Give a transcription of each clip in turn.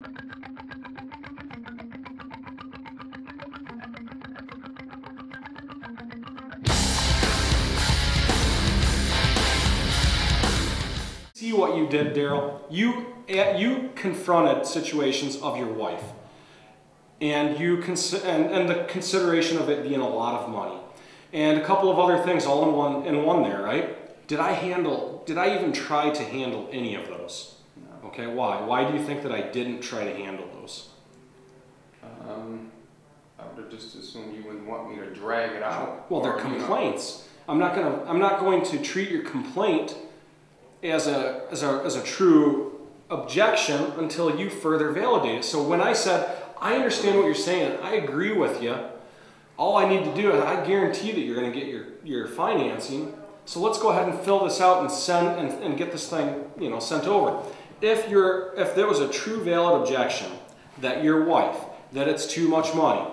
See what you did, Daryl? You confronted situations of your wife, and and the consideration of it being a lot of money, and a couple of other things all in one there, right? Did I even try to handle any of those? No. Okay, why? Why do you think that I didn't try to handle those? I would have just assumed you wouldn't want me to drag it out. Well, they're complaints. I'm not going to treat your complaint as a true objection until you further validate it. So when I said, I understand what you're saying, I agree with you, all I need to do is I guarantee that you're going to get your financing, so let's go ahead and fill this out and send and get this thing, you know, sent over. If there was a true valid objection that your wife, that it's too much money,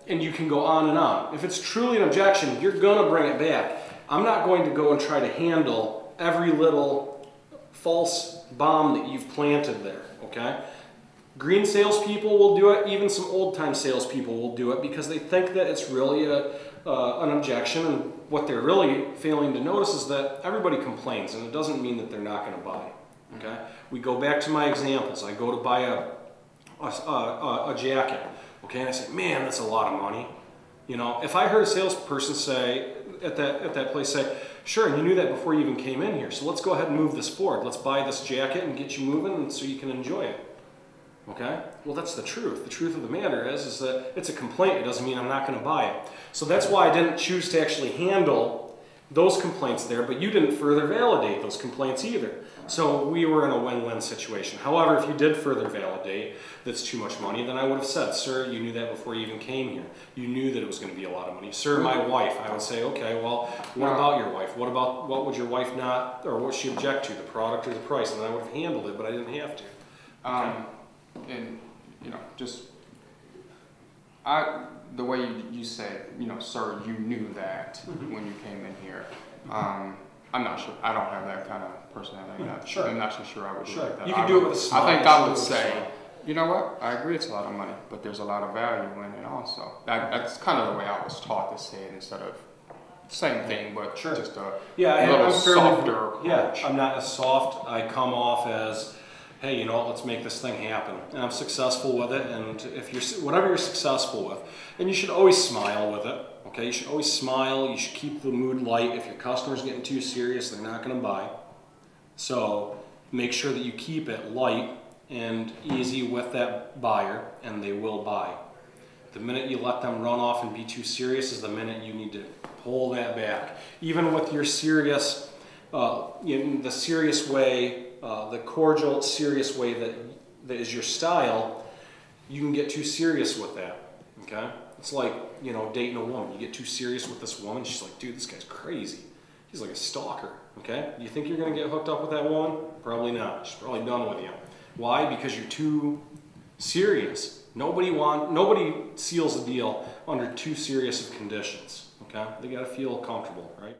and you can go on and on. If it's truly an objection, you're going to bring it back. I'm not going to go and try to handle every little false bomb that you've planted there, okay? Green salespeople will do it, even some old-time salespeople will do it because they think that it's really an objection, and what they're really failing to notice is that everybody complains, and it doesn't mean that they're not going to buy, okay? We go back to my examples. I go to buy a jacket, okay, and I say, man, that's a lot of money. You know, if I heard a salesperson say, at that place say, sure, and you knew that before you even came in here, so let's go ahead and move this forward. Let's buy this jacket and get you moving so you can enjoy it. Okay? Well, that's the truth. The truth of the matter is that it's a complaint. It doesn't mean I'm not going to buy it. So that's why I didn't choose to actually handle those complaints there, but you didn't further validate those complaints either. So we were in a win-win situation. However, if you did further validate that's too much money, then I would have said, sir, you knew that before you even came here. You knew that it was going to be a lot of money. Sir, my wife, I would say, okay, well, what about your wife? What would your wife not, or what would she object to, the product or the price? And I would have handled it, but I didn't have to. Okay. And, you know, just, the way you said, you know, sir, you knew that when you came in here. I'm not sure. I don't have that kind of personality. Sure. I'm not so sure I would do that. You can do it with a smile. I think I would say, you know what? I agree it's a lot of money, but there's a lot of value in it also. That's kind of the way I was taught to say it instead of same thing, but just a little softer approach. I'm not as soft. I come off as, hey, you know, let's make this thing happen. And I'm successful with it, and if whatever you're successful with, and you should always smile with it, okay? You should always smile, you should keep the mood light. If your customer's getting too serious, they're not gonna buy. So make sure that you keep it light and easy with that buyer, and they will buy. The minute you let them run off and be too serious is the minute you need to pull that back. Even with your serious, in the serious way, the cordial, serious way that is your style, you can get too serious with that, okay? It's like, you know, dating a woman. You get too serious with this woman, she's like, dude, this guy's crazy. He's like a stalker, okay? You think you're gonna get hooked up with that woman? Probably not. She's probably done with you. Why? Because you're too serious. Nobody seals a deal under too serious of conditions, okay? They gotta feel comfortable, right?